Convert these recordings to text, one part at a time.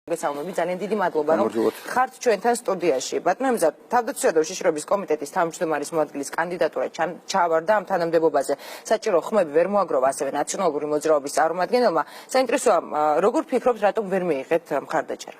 მოგესალმებით, ძალიან დიდი მადლობა, რომ ხართ ჩვენთან სტუდიაში. ბატონო ემზარ, თავდაცვითი და უშიშროების კომიტეტის თავმჯდომარის მოადგილის კანდიდატურა ჩაავარდა ამ თანამდებობაზე. საჭირო ხმები ვერ მოაგროვა ასევე ნაციონალური მოძრაობის წარმომადგენელმა. საინტერესოა, როგორ ფიქრობთ, რატომ ვერ მიიღეთ მხარდაჭერა?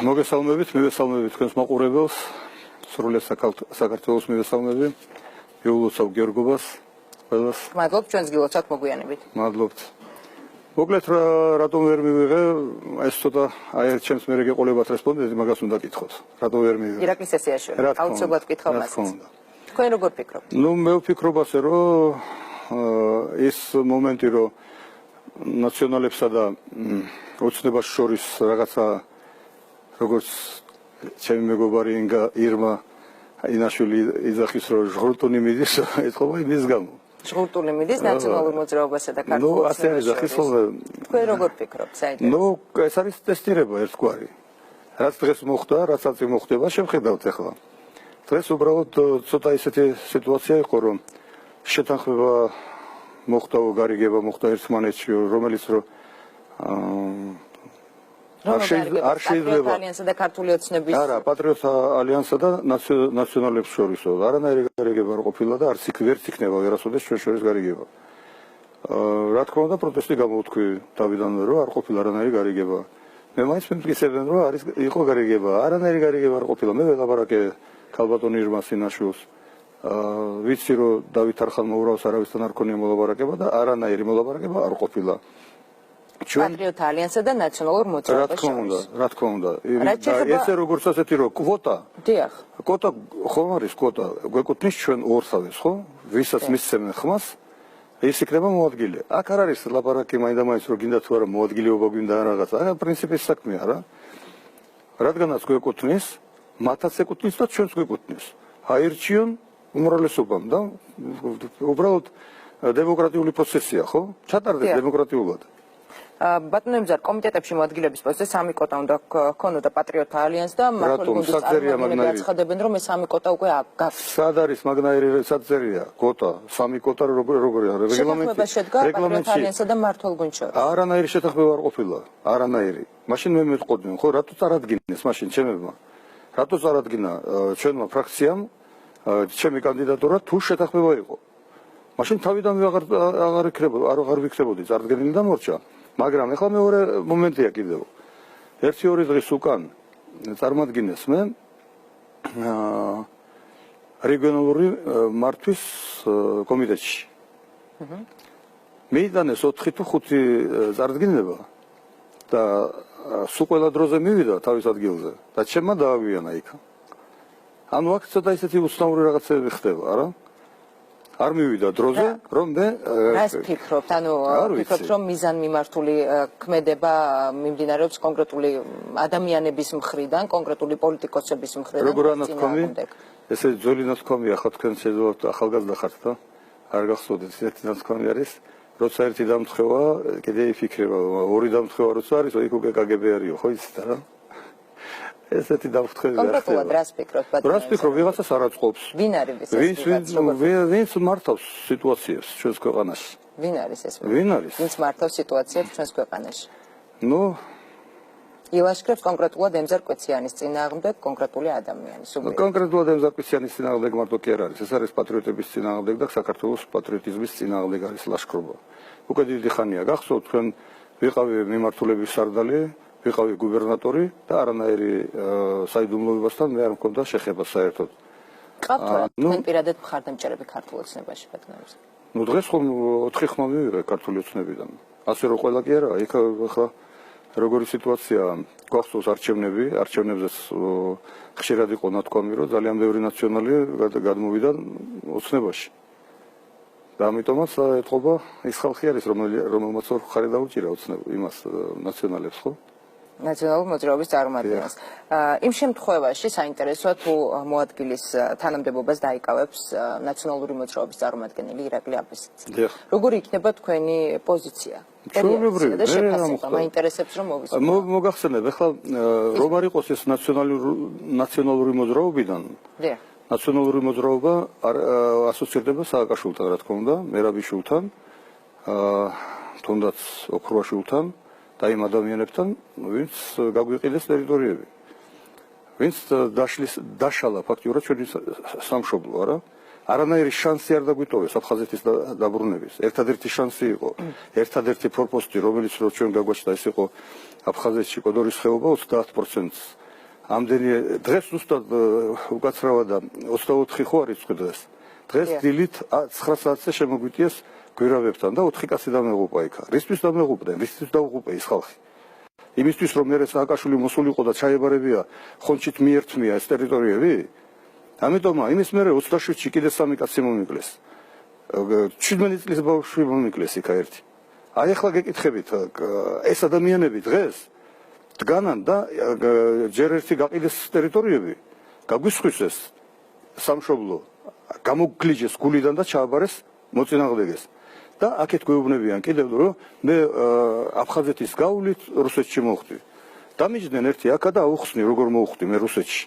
მოგესალმებით, მივესალმებით თქვენს მაყურებელს, სრულად საქართველოს მივესალმები, ვიულოცავ გიორგობას, ყველას. მადლობთ, ჩვენს გილოცავთ მოგვიანებით. მადლობთ. მოკლედ რატომ ვერ მივიღე, ეს ცოტა აი ჩემს მე გეყოლებათ რესპონდენტი, მაგას უნდა გითხოთ. რატომ ვერ მივიღე? ირაკლი სესიაშვილი, აუცილებლად გითხავ მას. თქვენ როგორ ფიქრობთ? ნუ მე ვფიქრობ ასე, რომ ის მომენტი, რომ ნაციონალებსა და ოცნებას შორის რაღაცა როგორც ჩემი მეგობარი ირმა ინაშვილი იძახის, რომ ჟღურტუნი მიდის, ეთქობა იმის გამო. ჟღურტული მიდის ნაციონალურ მოძრაობასა და ქართულ ასე არის ახლა. თქვენ როგორ ფიქრობთ, საერთოდ? ნუ ეს არის ტესტირება ერთგვარი. რაც დღეს მოხდა, რაც აწი მოხდება, შევხედავთ ახლა. დღეს უბრალოდ ცოტა ისეთი სიტუაცია იყო, რომ შეთანხმება მოხდა, გარიგება მოხდა ერთმანეთში, რომელიც რომ არ შეიძლება ალიანსა და ქართული ოცნების არა, პატრიოტთა ალიანსა და ნაციონალებს შორისო. არანაირი გარიგება არ ყოფილა და არც ვერც იქნება ვერასოდეს ჩვენ შორის გარიგება. რა თქმა უნდა, პროტესტი გამოვთქვი თავიდანვე, რომ არ ყოფილა არანაირი გარიგება. მე მაინც მემტკიცებდნენ, რომ იყო გარიგება. არანაირი გარიგება არ ყოფილა. მე ველაპარაკე ქალბატონ ირმა სინაშვილს. ვიცი, რომ დავით არხანმა უბრალოდ არავისთან არ ქონია მოლაპარაკება და არანაირი მოლაპარაკება არ ყოფილა. პატრიოტთა ალიანსა და ნაციონალურ მოძრაობას შორის. რა თქმა უნდა. ესე როგორც ასეთი რომ კვოტა. დიახ. კვოტა ხომ არის კვოტა, გვეკუთვნის ჩვენ ორსავეს, ხო? ვისაც მისცემენ ხმას, ის იქნება მოადგილე. აქ არ არის ლაპარაკი მაინდა-მაინც რომ გინდა თუ არა მოადგილეობა გვინდა რაღაცა. არა, პრინციპის საქმეა რა. რადგანაც გვეკუთვნის, მათაც ეკუთვნის და ჩვენს გვეკუთვნის. აირჩიონ უმრავლესობამ და უბრალოდ დემოკრატიული პროცესია, ხო? ჩატარდეს დემოკრატიულად. ბატონო ემზარ, კომიტეტებში მოადგილეების პოსტზე 3 კვოტა უნდა ქონოდა პატრიოტთა ალიანსს და მართლმადიდებლური გუნდის წარმომადგენლები აცხადებენ, რომ ეს 3 კვოტა უკვე გაქვს. სად არის მაგნაირი საწერია კვოტა? 3 კვოტა როგორია? რეგლამენტში შედგა პატრიოტთა ალიანსსა და მართლ გუნდს შორის. არანაირი შეთანხმება არ ყოფილა. არანაირი. მაშინ მე მეტყოდნენ, ხო, რატო წარადგინეს მაშინ ჩემებმა? რატო წარადგინა ჩვენმა ფრაქციამ ჩემი კანდიდატურა თუ შეთანხმება იყო? მაშინ თავიდანვე აღარ ვიქნებოდი წარდგენილი და მორჩა. მაგრამ ეხლა მეორე მომენტია კიდევ. 1-2 დღის უკან წარმადგინეს მე რეგიონალური მართვის კომიტეტში. მიიტანეს 4 თუ 5 წარდგინება და სულ ყველა დროზე მივიდა თავის ადგილზე და ჩემმა დააგვიანა იქ. ანუ აქ ცოტა ისეთი უცნაური რაღაცები ხდება, არა? არ მივიდა დროზე, რომ მე რას ფიქრობთ? ანუ ფიქრობთ, რომ მიზანმიმართული ქმედება მიმდინარეობს კონკრეტული ადამიანების მხრიდან, კონკრეტული პოლიტიკოსების მხრიდან? როგორ ანათქვამი? ესე ძველი ნათქვამია, ხო თქვენ შეძლოთ ახალგაზრდა ხართ და არ გახსოვდეთ, ერთი ნათქვამი არის, როცა ერთი დამთხევა, კიდე იფიქრება, ორი დამთხევა როცა არის, იქ უკვე KGB არისო, ხო იცით რა? ესეთი დამხტები არ ხდება. კონკრეტულად რას ფიქრობთ, ბატონო? რას ფიქრობ, ვიღაცას არ აწყობს. ვინ არის ეს? ვინც მართავს სიტუაციებს ჩვენს ქვეყანაში? ვინ არის ეს? ვინ არის? ვინც მართავს სიტუაციებს ჩვენს ქვეყანაში? ნუ ილაშქრებს კონკრეტულად ემზარ კვეციანის წინააღმდეგ კონკრეტული ადამიანის სუბიექტი. კონკრეტულად ემზარ კვეციანის წინააღმდეგ მარტო კი არ არის. ეს არის პატრიოტების წინააღმდეგ და საქართველოს პატრიოტიზმის წინააღმდეგ არის ლაშქრობა. უკვე დიდი ხანია გახსოვთ, თქვენ ვიყავი მიმართულების სარდალი, ვიყავი გუბერნატორი და არანაირი საიდუმლოებასთან მე არ მქონდა შეხება საერთოდ. ყავთ თქვენ პირადად მხარდამჭერები ქართულ ოცნებაში, ბატონო ემზარ? ნუ დღეს ხომ 4 ხმა მივიღე ქართული ოცნებიდან. ასე რომ ყველა კი არა, იქ ახლა როგორი სიტუაციაა, გახსოვს არჩევნებზეც ხშირად იყო ნათქვამი, რომ ძალიან ბევრი ნაციონალი გადმოვიდა ოცნებაში. და ამიტომაც ეთყობა ის ხალხი არის, რომელმაც ორ ხარი დაუჭირა იმას ნაციონალებს, ხო? ნაციონალურ მოძრაობის წარმომადგენელს. იმ შემთხვევაში საინტერესოა თუ მოადგილის თანამდებობას დაიკავებს ნაციონალური მოძრაობის წარმომადგენელი ირაკლი აბესიძე. როგორი იქნება თქვენი პოზიცია? ჩვეულებრივი და შეფასება მაინტერესებს რომ მოვისმინოთ. მოგახსენებ, ახლა რომ არ იყოს ეს ნაციონალური მოძრაობიდან. დიახ. ნაციონალური მოძრაობა ასოცირდება სააკაშვილთან, რა თქმა უნდა, მერაბიშვილთან, თუნდაც ოქრუაშვილთან და იმ ადამიანებთან, ვინც გაგვიყიდეს ტერიტორიები. ვინც დაშალა ფაქტიურად ჩვენი სამშობლო, არა? არანაირი შანსი არ დაგვიტოვეს აფხაზეთის დაბრუნების. ერთადერთი შანსი იყო, ერთადერთი ფორპოსტი, რომელიც რო ჩვენ გაგვაჩნდა, ეს იყო აფხაზეთში კოდორის ხეობა 30%-ს. ამდენი დღეს ზუსტად უკაცრავა და 24 ხო არის დღეს. დღეს დილით 9 საათზე შემოგვიტიეს გვირავებთან და 4 კაცი დამეღუპა იქა. რისთვის დამეღუპდნენ? რისთვის დაუღუპე ის ხალხი? იმისთვის რომ მე სააკაშვილი მოსულიყო და ჩაებარებია ხონჩით მიერთმია ეს ტერიტორიები? ამიტომ იმის მერე 27-ში კიდე 3 კაცი მომიკლეს. 17 წლის ბავშვი მომიკლეს იქა ერთი. აი ახლა გეკითხებით, ეს ადამიანები დღეს დგანან და ჯერ ერთი გაყიდეს ტერიტორიები, გაგვისხვისეს სამშობლო, გამოგგლიჯეს გულიდან და ჩააბარეს, მოწინააღმდეგეს. და აქეთ გვეუბნებიან კიდევ რომ მე აფხაზეთის გავლით რუსეთში მოვხვდი. დამიჯდნენ ერთი აქა და აუხსნი როგორ მოვხვდი მე რუსეთში.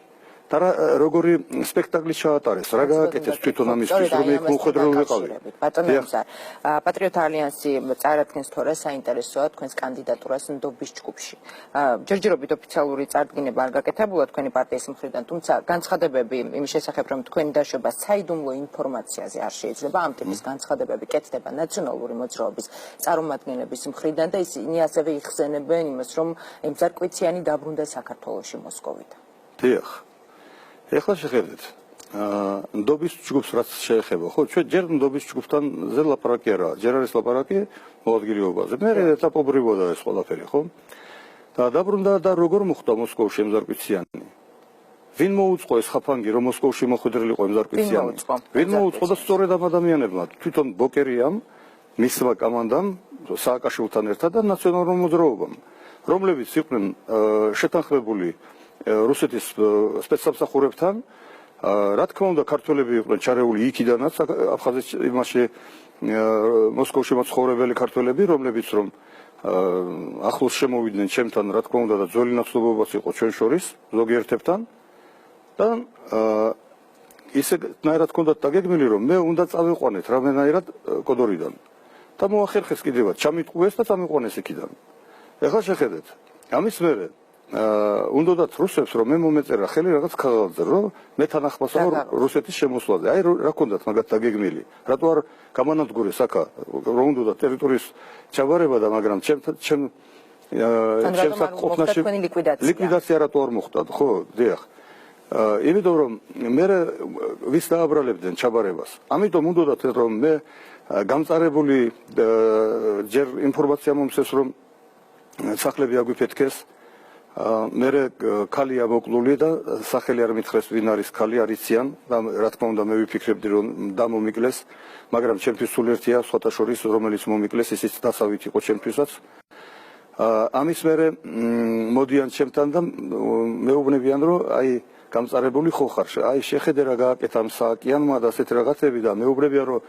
და როგორი სპექტაკლი ჩაატარეს, რა გააკეთეს თვითონ ამისთვის, რომ იქ მოხვედრილ ვიყავი. პატრიოტ ალიანსი წარადგენს თორე საინტერესოა თქვენს კანდიდატურას ნდობის ჯგუფში. ჯერჯერობით ოფიციალური წარდგინება არ გაკეთებულა თქვენი პარტიის მხრიდან, თუმცა განცხადებები იმის შესახებ, რომ თქვენი დაშვება საიდუმლო ინფორმაციაზე არ შეიძლება, ამ ტიპის განცხადებები კეთდება ნაციონალური მოძრაობის წარმომადგენლების მხრიდან და ისინი ასევე იხსენებენ იმას, რომ მზარკვიციანი დაბრუნდა საქართველოში მოსკოვიდან. დიახ. ეხლა შეხედეთ, ნდობის ჯგუფს რაც შეეხება, ხო, ჩვენ ჯერ ნდობის ჯგუფთან ზე ლაპარაკი არა, ჯერ არის ლაპარაკი მოადგილეობაზე. მე ეტაპობრივია ეს ყველაფერი, ხო? და დაბრუნდა და როგორ მოხდა მოსკოვში მზარკვიციანი? ვინ მოუწყო ეს ხაფანგი, რომ მოსკოვში მოხვედრილიყო მზარკვიციანი? ვინ მოუწყო და სწორედ ამ ადამიანებმა, თვითონ ბოკერიამ, მისმა კამანდამ, სააკაშვილთან ერთად და ნაციონალურ მოძრაობამ, რომლებიც იყვნენ შეთანხმებული რუსეთის სპეცსამსახურებთან, რა თქმა უნდა, ქართველები იყვნენ ჩარეული იქიდანაც აფხაზეთში იმაში მოსკოვში მაცხოვრებელი ქართველები, რომლებიც რომ ახლოს შემოვიდნენ ჩემთან, რა თქმა უნდა და ძველი ნაცნობობაც იყო ჩვენ შორის ზოგიერთებთან და ისეთნაირად ჰქონდათ დაგეგმილი, რომ მე უნდა წავიყვანეთ რამენაირად კოდორიდან და მოახერხეს კიდევაც, ჩამიტყუეს და წამიყვანეს იქიდან. ეხლა შეხედეთ, ამის მერე უნდათ რუსებს რომ მე მომეწერა ხელი რაღაც ქაღალდზე რომ მე თანახმასაო რუსეთის შემოსვლაზე. აი რა ქონდათ მაგათ დაგეგმილი. რატო არ გამანადგურეს აქა რომ უნდათ ტერიტორიის ჩაბარება და მაგრამ ჩემ საკუთნაში ლიკვიდაცია რატო არ მოხდა, ხო? დიახ. იმიტომ რომ მე ვის დააბრალებდნენ ჩაბარებას. ამიტომ უნდათ რომ მე გამწარებული ჯერ ინფორმაცია მომცეს რომ სახლები აგვიფეთქეს მერე ქალია მოკლული და სახელი არ მითხრეს ვინ არის ქალი არიციან და რა თქმა უნდა მე ვიფიქრებდი რომ დამომიკლეს, მაგრამ ჩემთვის სულ ერთია სხვათა შორის რომელიც მომიკლეს ისიც დასავით იყო ჩემთვისაც. ამის მერე მოდიან ჩემთან და მეუბნებიან რომ აი გამწარებული ხო ხარ, აი შეხედე რა გააკეთა ამ სააკიანმა და ასეთ რაღაცები და მეუბნებიან რომ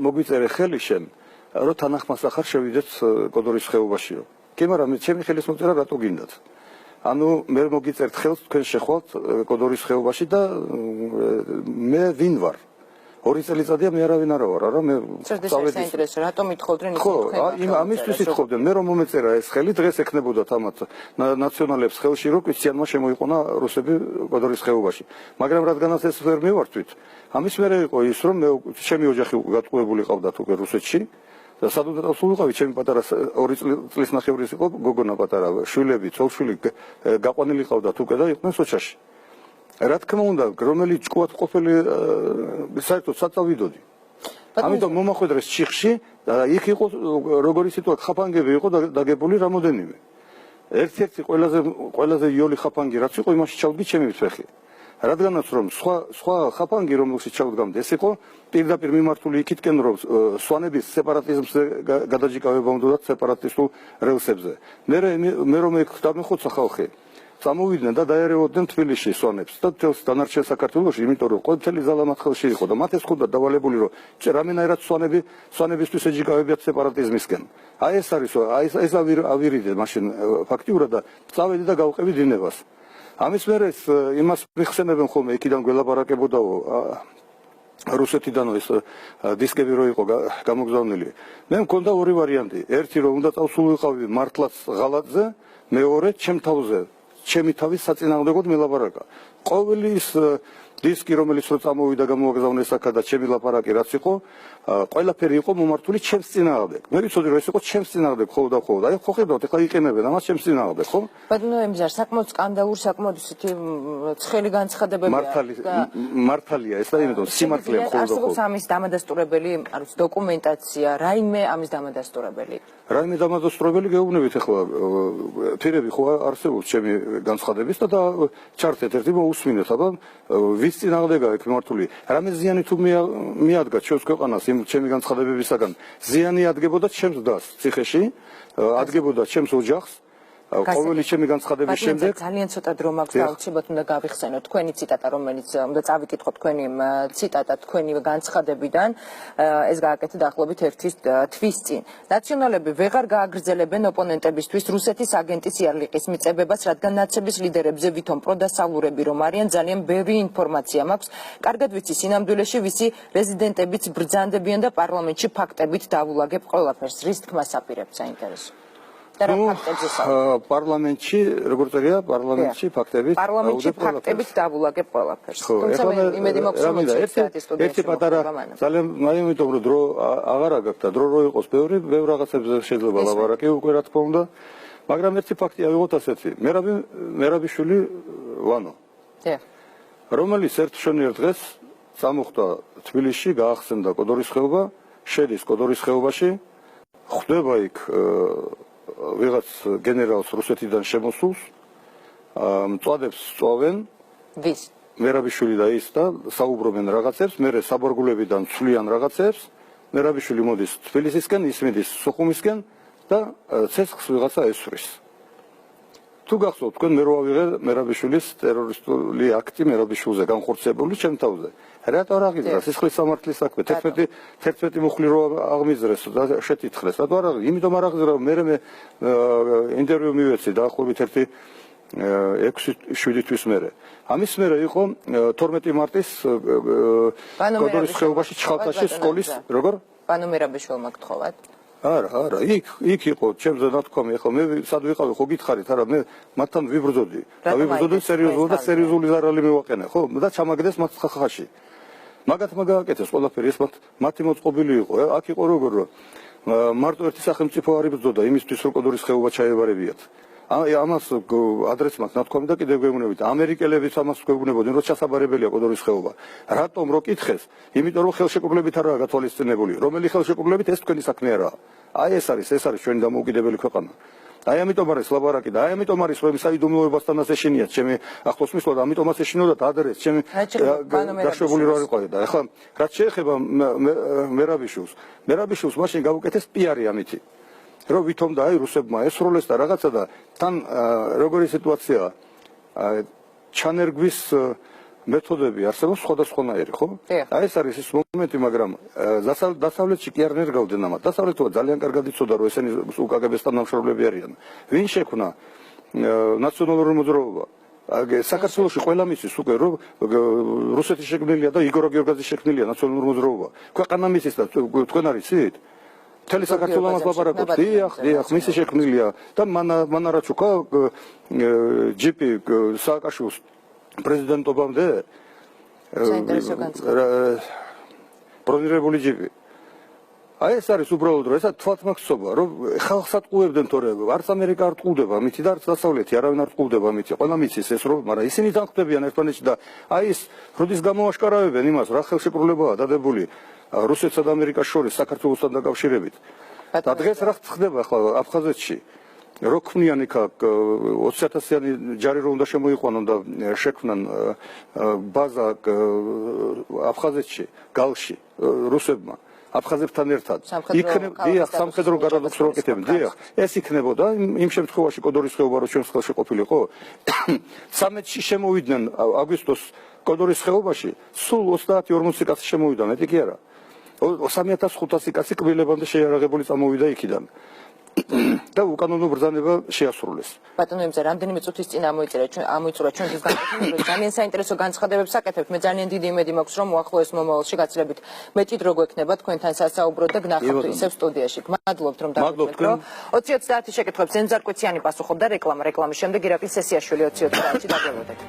მოგვიწერე ხელი შენ რომ თანახმას ახარ შევიდეთ კოდორის ხეობაშიო. კი მაგრამ ჩემი ხელის მოწერა რატო გინდათ? ანუ მე მოგიწერთ ხელს თქვენ შეხვალთ კოდორის ხეობაში და მე ვინ ვარ? 2 წელიწადია მე არავინ არა ვარ, არა მე საინტერესო რატომ ითხოვდნენ ხო, ამისთვის ითხოვდნენ, მე რომ მომეწერა ეს ხელი დღეს ეკნებოდა თამათ ნაციონალებს ხელში რომ კრისტიანმა შემოიყვანა რუსები კოდორის ხეობაში. მაგრამ რადგანაც ეს ვერ მივართვით, ამის მერე იყო ის რომ მე ჩემი ოჯახი გატყუებული ყავდათ უკვე რუსეთში. და სადღაც ვიყავი ჩემი პატარა 2 წლის ნახევრის იყო გოგონა პატარა შვილები, ცოლ-შვილი გაყვანილი ყავდათ უკვე და იყვნენ სოჭაში. რა თქმა უნდა, რომელი ჭკუათ ყოფილი საერთოდ საწავიდოდი. ამიტომ მომახვედრეს ჩიხში და იქ იყო როგორი სიტუაცია, ხაფანგები იყო დაგებული რამოდენიმე. ერთ-ერთი ყველაზე იოლი ხაფანგი რაც იყო, იმაში ჩავდი ჩემი ფეხი. რადგანაც რომ სხვა ხაფანგი რომელშიც ჩავდგამდი, ეს იყო პირდაპირ მიმართული იქითკენ რომ სვანების სეპარატიზმზე გადაჯიკავება უნდათ სეპარატისტულ რელსებზე. მე რომ ეგ დამეხოცა ხალხი წამოვიდნენ და დაერეოდნენ თბილისში სვანებს და თელს დანარჩენ საქართველოში, იმიტომ რომ ყოველი ზალა მათ ხელში იყო და მათ ეს ხონდა დავალებული რომ რამენაირად სვანებისთვის ეჯიკავებიათ სეპარატიზმისკენ. აი ეს არის, ეს ავირიდე მაშინ ფაქტიურად და წავედი და გავყევი დინებას. ამის მერე იმას მიხსენებენ ხოლმე იქიდან გველაპარაკებოდაო რუსეთიდან ეს დისკები რო იყო გამოგზავნილი. მე მქონდა ორი ვარიანტი. ერთი რომ უნდა წავსულიყავი მართლაც ღალატზე, მეორე ჩემ თავზე, ჩემი თავის საწინააღმდეგოდ მელაპარაკა. ყოველი ის დისკი რომელიც რო წამოვიდა გამოგზავნეს აქა და ჩემი ლაპარაკი რაც იყო, ყველაფერი იყო მომართული ჩემს წინააღმდეგ. მე ვიცოდი რომ ეს იყო ჩემს წინააღმდეგ ხოლმე და ხოლმე. აი ხო ხედავთ, ეხლა იყენებენ ამას ჩემს წინააღმდეგ, ხო? ბატონო ემზარ, საკმაოდ სკანდალურ, საკმაოდ ისეთი ცხელი განცხადებებია. მართალია ეს და იმიტომ სიმართლეა ხოლმე და ხოლმე. არსებობს ამის დამადასტურებელი, არ ვიცი, დოკუმენტაცია, რაიმე ამის დამადასტურებელი. რაიმე დამადასტურებელი გეუბნებით ეხლა ფირები ხო არსებობს ჩემი განცხადების და ჩართეთ ერთი მოусმინეთ, აბა ვის წინააღმდეგაა ეგ მართული. რამე ზიანი თუ მიადგა ჩვენს ქვეყანას იმ ჩემი განცხადებებისაგან, ზიანი ადგებოდა ჩემს დას ციხეში, ადგებოდა ჩემს ოჯახს. ყოველი ჩემი განცხადების შემდეგ ძალიან ცოტა დრო მაქვს და აუცილებლად უნდა გავიხსენოთ თქვენი ციტატა, რომელიც უნდა წავიკითხოთ თქვენი ციტატა თქვენი განცხადებიდან. ეს გააკეთე დაახლოებით 1 თვის წინ. ნაციონალები ვეღარ გააგრძელებენ ოპონენტებისთვის რუსეთის აგენტის იარლიყის მიწებებას, რადგან ნაცების ლიდერებზე ვითომ პროდასავლურები რომ არიან, ძალიან ბევრი ინფორმაცია მაქვს. კარგად ვიცი სინამდვილეში ვისი რეზიდენტებიც ბრძანდებიან და პარლამენტში ფაქტებით დავულაგებ ყველაფერს. რის თქმას აპირებთ საინტერესო? პარლამენტში, როგორ წერია, პარლამენტში ფაქტებით დავულაგებ ყველაფერს. თუმცა მე იმედი მაქვს რომ ერთი პატარა ძალიან მაინტერესო რომ დრო აღარ აგაქვს და დრო რო იყოს ბევრი რაღაცებზე შეიძლება ლაპარაკი უკვე რა თქმა უნდა, მაგრამ ერთი ფაქტი ავიღოთ ასეთი. მერაბიშვილი ვანო. რომელიც ერთ დღეს წამოხვდა თბილისში, გაახსენდა კოდორის ხეობა, შედის კოდორის ხეობაში, ხვდება იქ ვიღაც გენერალს რუსეთიდან შემოსულს, მწვადებს სწავენ ვის? მერაბიშვილი და ის და საუბრობენ რაღაცებს, მერე საბორგულებიდან ცვლიან რაღაცებს, მერაბიშვილი მოდის თბილისისკენ, ის მიდის სოხუმისკენ და ცეცხლს ვიღაცა ესვრის. თუ გახსოვთ თქვენ მე რო ავიღე მერაბიშვილის ტერორისტული აქტი მერაბიშვილზე განხორციელებული ჩემ თავზე. რატო არ აღიძრა სისხლის სამართლის საქმე 11 მუხლი რო აღმიზრეს და შეთითხრეს. რატო არ აღიძრა? იმიტომ არ აღიძრა მე ინტერვიუ მივეცი დაახლოებით 6-7 თვის მერე. ამის მერე იყო 12 მარტის კოდორის ხეობაში ჩხალთაში სკოლის როგორ? პანო მერაბიშვილმა გთხოვათ. არა, იქ იყო ჩემზე ნათქვამი, ახლა მე სად ვიყავი, ხო გითხარით, არა, მე მათთან ვიბრძოდი. და ვიბრძოდი სერიოზულად და სერიოზული ზარალი მივაყენე, ხო? და ჩამაგდეს მათ ხახაში. მაგათმა გააკეთეს ყველაფერი, ეს მათი მოწყობილი იყო. აქ იყო როგორ რომ მარტო ერთი სახელმწიფო არ იბრძოდა იმისთვის, რომ კოდორის ხეობა ჩაებარებიათ. ამას ადრესს მაქვს ნათქვამი და კიდევ გვეუბნებით. ამერიკელებიც ამას გვეუბნებოდნენ, რომ ჩასაბარებელია კოდორის ხეობა. რატომ რო კითხეს? იმიტომ რომ ხელშეკრულებით არაა გათვალისწინებული. რომელი ხელშეკრულებით ეს თქვენი საქმე არაა. აი ეს არის ჩვენი დამოუკიდებელი ქვეყანა. აი ამიტომ არის ლაპარაკი და აი ამიტომ არის რომ საიდუმლოებასთანაც ეშინიათ ჩემი ახლოს მისვლა და ამიტომაც ეშინოდა და ადრეს ჩემი დაშვებული რო არ იყო და ახლა რაც შეეხება მერაბიშვილს მაშინ გავუკეთეს პიარი ამითი. რომ ვითომ და აი რუსებმა ესროლეს და რაღაცა და თან როგორი სიტუაციაა ჩანერგვის მეთოდები არსებობს სხვადასხვანაირი, ხო? აი ეს არის ის მომენტი, მაგრამ დასავლეთში კი არ ნერგავდნენ ამათ. დასავლეთმა ძალიან კარგად იცოდა, რომ ესენი უკგბ-სთან დამშრომლები არიან. ვინ შექმნა ნაციონალური მოძრაობა? საქართველოში ყველა მისის უკვე რომ რუსეთი შექმნილია და იგორ გიორგაძე შექმნილია ნაციონალური მოძრაობა. ქვეყანა მისის და თქვენ არ იცით? მთელი საქართველოს ამას ლაპარაკობს. დიახ, მისი შექმნილია და მანარაჩუკა ჯიპი სააკაშვილის პრეზიდენტობამდე ბრონირებული ჯიპი. აი ეს არის უბრალოდ რომ ესა თვალთ მაქსობა, რომ ხალხს ატყუებდნენ თორე არც ამერიკა არ ტყუდება ამითი და არც დასავლეთი არავინ არ ტყუდება ამითი. ყველა მიცის ეს რომ, მაგრამ ისინი თანხმდებიან ერთმანეთში და აი ეს როდის გამოაშკარავებენ იმას, რა ხელშეკრულებაა დადებული რუსეთსა და ამერიკას შორის საქართველოსთან დაკავშირებით. და დღეს რა ხდება ახლა აფხაზეთში? რო ქმნიან იქ 20,000-იანი ჯარი რომ უნდა შემოიყვანონ და შექმნან ბაზა აფხაზეთში, გალში რუსებმა აფხაზებთან ერთად. იქნებ სამხედრო გარდაქმნას რო აკეთებენ, დიახ, ეს იქნებოდა იმ შემთხვევაში კოდორის ხეობა რო ჩვენს ხელში ყოფილიყო. 13-ში შემოვიდნენ აგვისტოს კოდორის ხეობაში, სულ 30-40 კაცი შემოვიდა, მეტი კი არა. 3500 კაცი კბილებამდე შეიარაღებული წამოვიდა იქიდან. და უკანონო ბრძანება შეასრულეს. ბატონო იმზე რამდენიმე წუთის წინ ამოიწურა ჩვენთვის განყოფილება ძალიან საინტერესო განცხადებებს აკეთებთ მე ძალიან დიდი იმედი მაქვს რომ უახლოეს მომავალში გაცილებით მეტი დრო გვექნება თქვენთან სასაუბროდ და გნახავთ ისევ სტუდიაში გმადლობთ რომ დავუკვირდით რომ 20-30 შეკითხვებს ზენზარ კვიციანი პასუხობდა რეკლამის შემდეგ ირაკლი სესიაშვილი 20-30-ში დაგელოდეთ